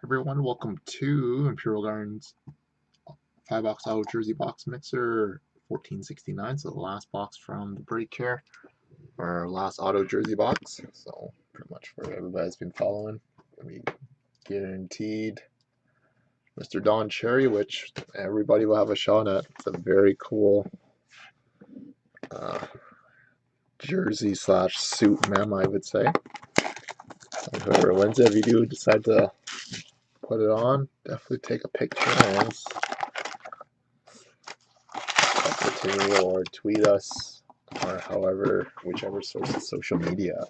Everyone, welcome to Imperial Gardens 5-box auto jersey box mixer 1469. So the last box from the break here, our last auto jersey box. So pretty much what everybody's been following. We guaranteed Mr. Don Cherry, which everybody will have a shot at. It's a very cool jersey slash suit mem, I would say. And whoever wins it, if you do decide to put it on, definitely take a picture and opportunity or tweet us or however, whichever source of social media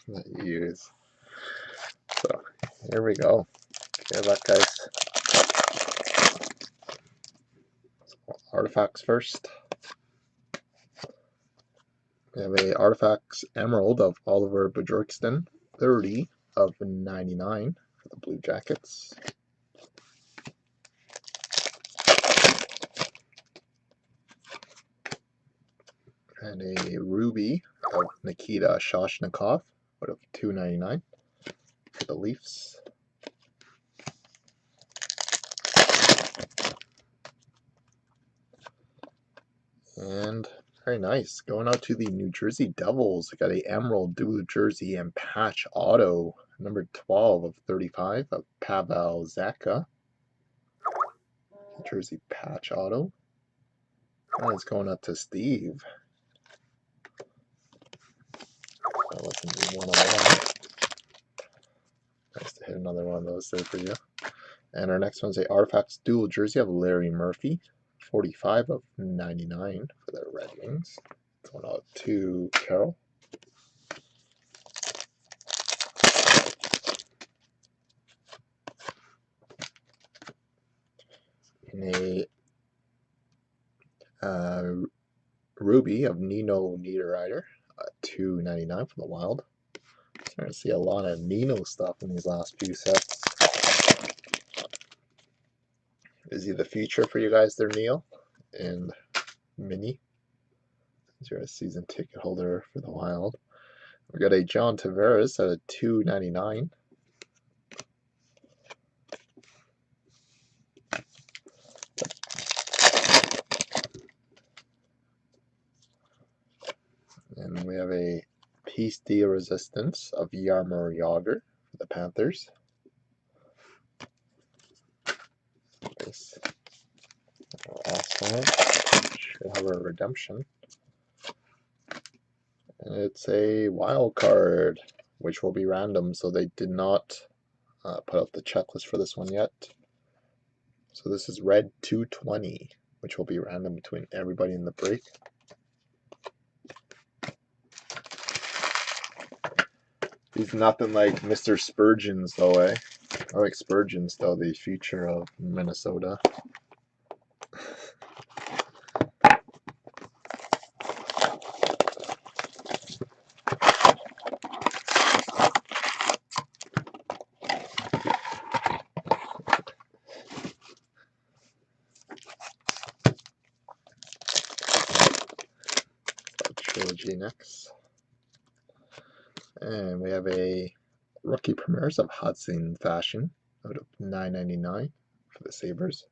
that you use. So here we go. Good luck, guys. So, artifacts first. We have a Artifacts Emerald of Oliver Bjorksten, 30 of 99 for the Blue Jackets. And a Ruby of Nikita Shoshnikov out of 299 for the Leafs. And very nice. Going out to the New Jersey Devils. We got a Emerald Dual Jersey and Patch Auto, number 12 of 35 of Pavel Zacha. Jersey Patch Auto. And it's going out to Steve. That wasn't one of one. Nice to hit another one of those there for you. And our next one's a Artifacts Dual Jersey of Larry Murphy, 45 of 99 for the Red Wings. Going out to Carol. And a Ruby of Nino Niederreiter, 299 for the Wild. Starting to see a lot of Nino stuff in these last few sets. Is he the future for you guys there, Neil? And Minnie? You're a season ticket holder for the Wild. We got a John Tavares at a 299. And we have a Piece de Resistance of Jaromir Jagr for the Panthers. Nice. Last one should have a redemption. And it's a wild card, which will be random, so they did not put out the checklist for this one yet. So this is Red 220, which will be random between everybody in the break. He's nothing like Mr. Spurgeon's, though, eh? I like Spurgeon's, though, the future of Minnesota. Trilogy next. And we have a Rookie Premieres of Hudson Fashion out of $9.99 for the Sabres.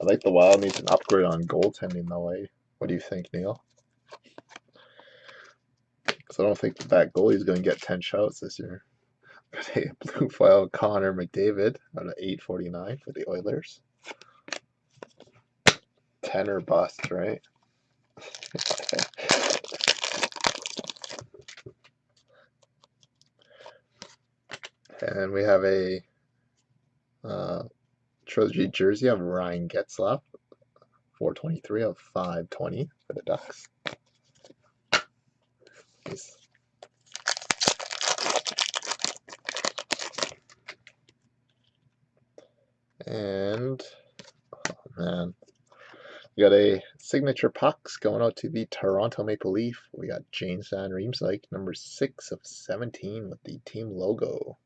I like the Wild needs an upgrade on goaltending, though. What do you think, Neil? Because I don't think that goalie is going to get 10 shots this year. Got a blue foil Connor McDavid out of $8.49 for the Oilers. 10 or bust, right? And we have a Trilogy jersey of Ryan Getzlaf, 423 of 520 for the Ducks. Nice. And, oh man, we got a signature pucks going out to the Toronto Maple Leaf. We got James Van Riemsdyk, number 6 of 17 with the team logo.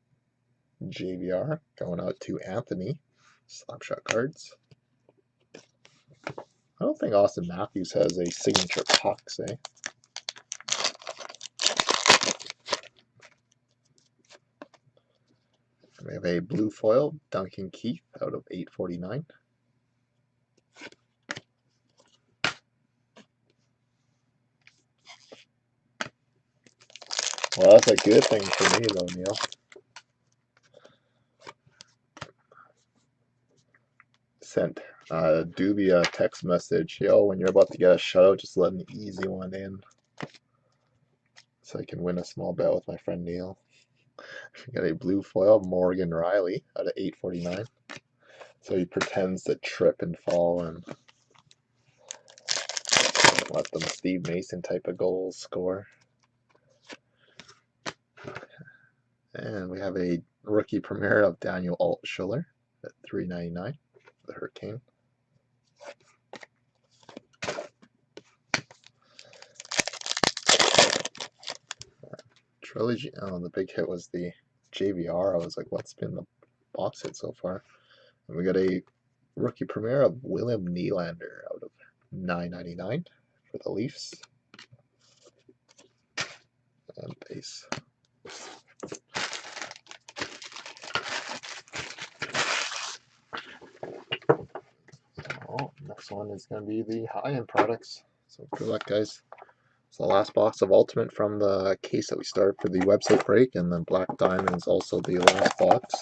JVR going out to Anthony. Slapshot cards. I don't think Austin Matthews has a signature pucks, eh? We have a blue foil, Duncan Keith out of 849. Well, that's a good thing for me though, Neil. Sent Doobie a text message. Yo, when you're about to get a shutout, just let an easy one in, so I can win a small bet with my friend Neil. We got a blue foil, Morgan Riley out of 849. So he pretends to trip and fall and let them Steve Mason type of goals score. And we have a rookie premiere of Daniel Altschiller at 399 for the Hurricane. Trilogy. Oh, the big hit was the JVR. I was like, what's been the box hit so far? And we got a rookie premiere of William Nylander out of 999 for the Leafs. And base. So next one is going to be the high-end products. So good luck, guys. So the last box of Ultimate from the case that we started for the website break, and then Black Diamond is also the last box.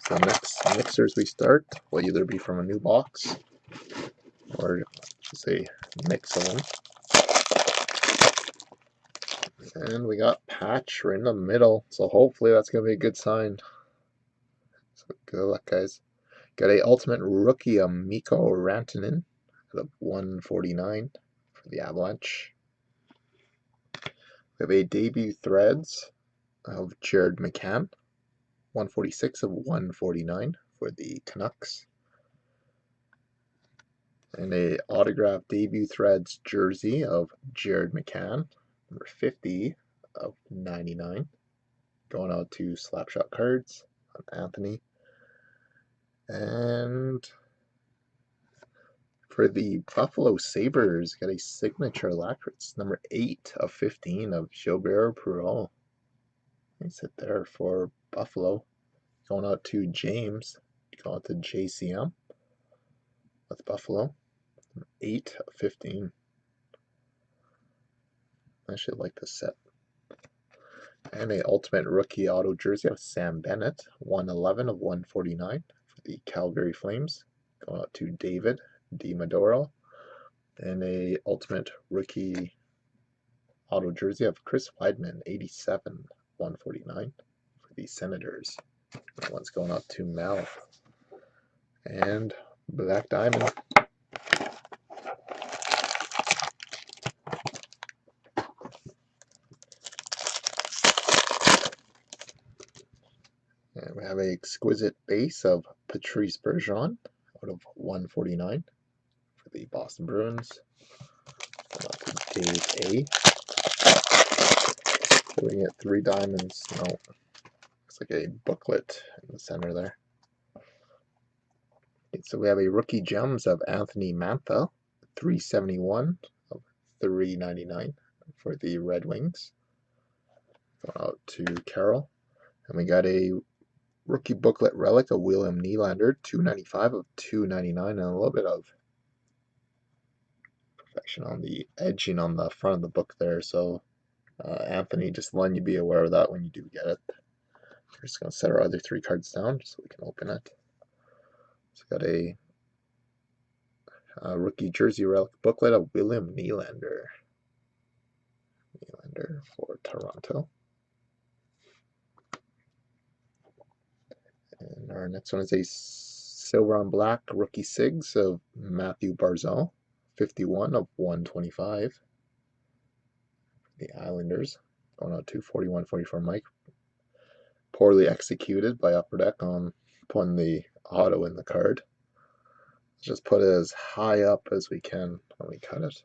So the next mixers we start will either be from a new box or just a mix of them. And we got Patch right in the middle, so hopefully that's going to be a good sign. So good luck, guys. Got a Ultimate Rookie of Mikko Rantanen out of 149 for the Avalanche. We have a debut Threads of Jared McCann, 146 of 149 for the Canucks. And a autographed debut Threads jersey of Jared McCann, number 50 of 99. Going out to Slapshot Cards on Anthony. And for the Buffalo Sabres, got a signature lacquers, number 8 of 15 of Gilbert Perreault. Nice hit there for Buffalo. Going out to James. Going out to JCM with Buffalo. 8 of 15. I should like this set. And a Ultimate Rookie Auto Jersey of Sam Bennett. 111 of 149 for the Calgary Flames. Going out to David DiMadoro. And a Ultimate Rookie Auto Jersey of Chris Weidman. 87 149 for the Senators. That one's going out to Mel. And Black Diamond. And we have an exquisite base of Patrice Bergeron out of 149 for the Boston Bruins. Dave A. So we get 3 diamonds. No, looks like a booklet in the center there. Okay, so we have a rookie gems of Anthony Mantha, 371 of 399 for the Red Wings. Going out to Carroll. And we got a rookie booklet relic of William Nylander, 295 of 299, and a little bit of perfection on the edging on the front of the book there. So Anthony, just letting you be aware of that when you do get it. We're just going to set our other 3 cards down so we can open it. So got a rookie jersey relic booklet of William Nylander. Nylander for Toronto. And our next one is a silver on black rookie Sigs of Matthew Barzal, 51 of 125. The Islanders. Going out to 41-44 Mike. Poorly executed by Upper Deck on putting the auto in the card. Let's just put it as high up as we can when we cut it.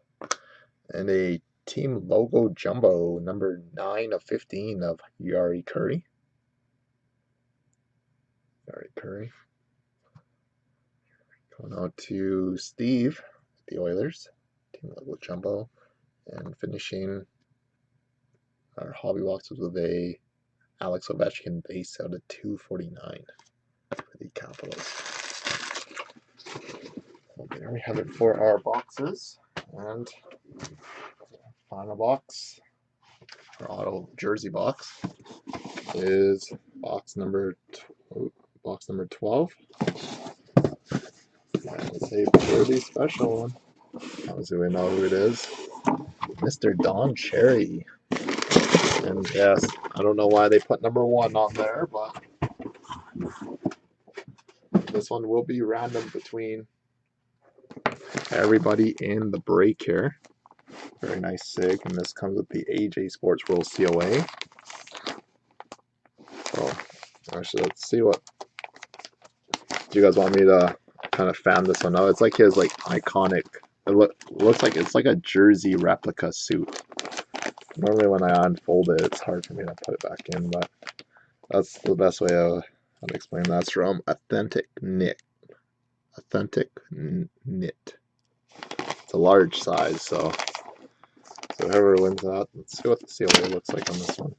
And a team logo jumbo, number 9 of 15 of Yari Curry. Going out to Steve, the Oilers. Team logo jumbo. And finishing our hobby boxes with a Alex Ovechkin base out of 249 for the Capitals. Okay, there we have it for our boxes. And final box, our auto jersey box, is box number 12. And it's a pretty special one. Obviously, we know who it is. Mr. Don Cherry. And yes, I don't know why they put number 1 on there, but this one will be random between everybody in the break here. Very nice sig, and this comes with the AJ Sports World COA. So actually, let's see what. Do you guys want me to kind of fan this one out? It's like his iconic. It looks like it's like a jersey replica suit. Normally when I unfold it, it's hard for me to put it back in, but that's the best way I'd explain. That's from Authentic Knit. Authentic Knit. It's a large size, so whoever wins that, let's see what the COA looks like on this one.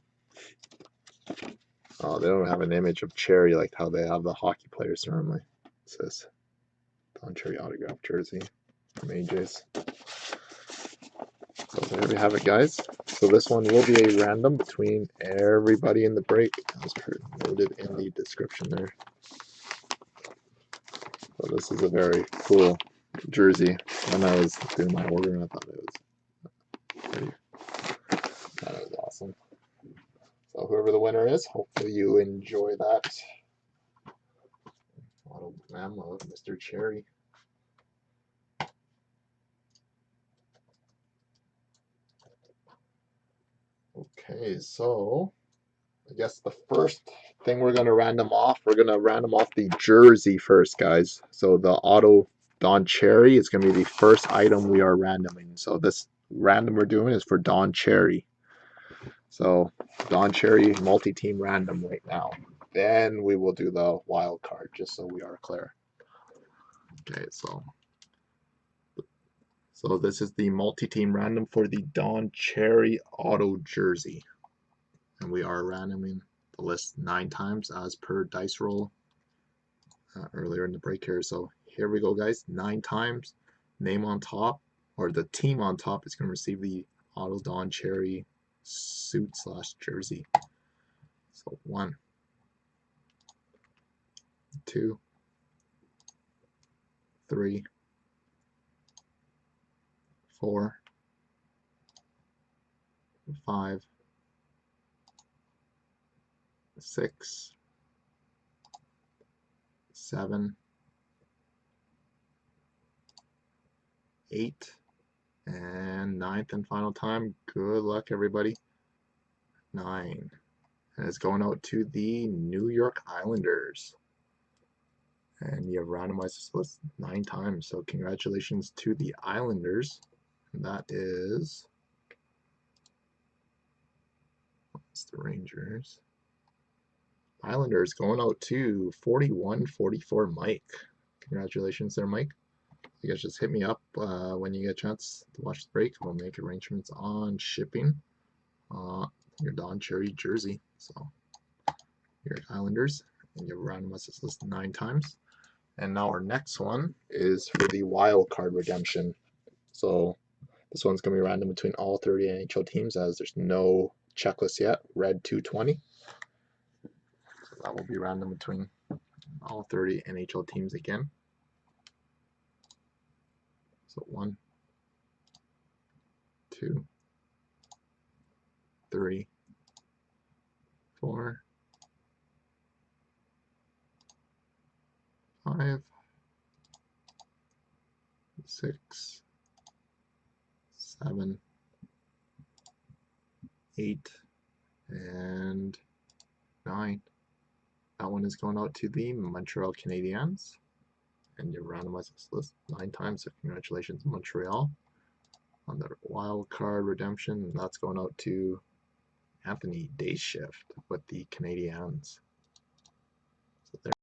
Oh, they don't have an image of Cherry like how they have the hockey players normally. It says Don Cherry autograph jersey from AJ's. So there we have it, guys. So this one will be a random between everybody in the break, as per noted in the description there. So this is a very cool jersey. When I was doing my ordering, I thought it was pretty. That was awesome. So whoever the winner is, hopefully you enjoy that autogram of Mr. Cherry. Okay, so I guess the first thing we're going to random off the jersey first, guys. So the auto Don Cherry is going to be the first item we are randoming. So this random we're doing is for Don Cherry. So Don Cherry multi-team random right now. Then we will do the wild card, just so we are clear. Okay, so this is the multi-team random for the Don Cherry auto jersey. And we are randoming the list 9 times as per dice roll earlier in the break here. So here we go, guys. 9 times. Name on top, or the team on top, is going to receive the auto Don Cherry suit / jersey. So 1, 2, 3, 4, 5, 6, 7, 8, and 9th and final time. Good luck, everybody. 9. And it's going out to the New York Islanders. And you have randomized this list 9 times. So congratulations to the Islanders. And that is... That's the Rangers. Islanders going out to 41-44 Mike. Congratulations there, Mike. You guys just hit me up when you get a chance to watch the break. We'll make arrangements on shipping your Don Cherry jersey. So your Islanders, and you randomize this list 9 times. And now our next one is for the wild card redemption. So this one's going to be random between all 30 NHL teams, as there's no checklist yet. Red 220. So that will be random between all 30 NHL teams again. So 1, 2, 3, 4, 5, 6, 7, 8, and 9. That one is going out to the Montreal Canadiens. And you randomize this list 9 times, so congratulations, Montreal, on the wild card redemption. And that's going out to Anthony Dayshift with the Canadiens. So there.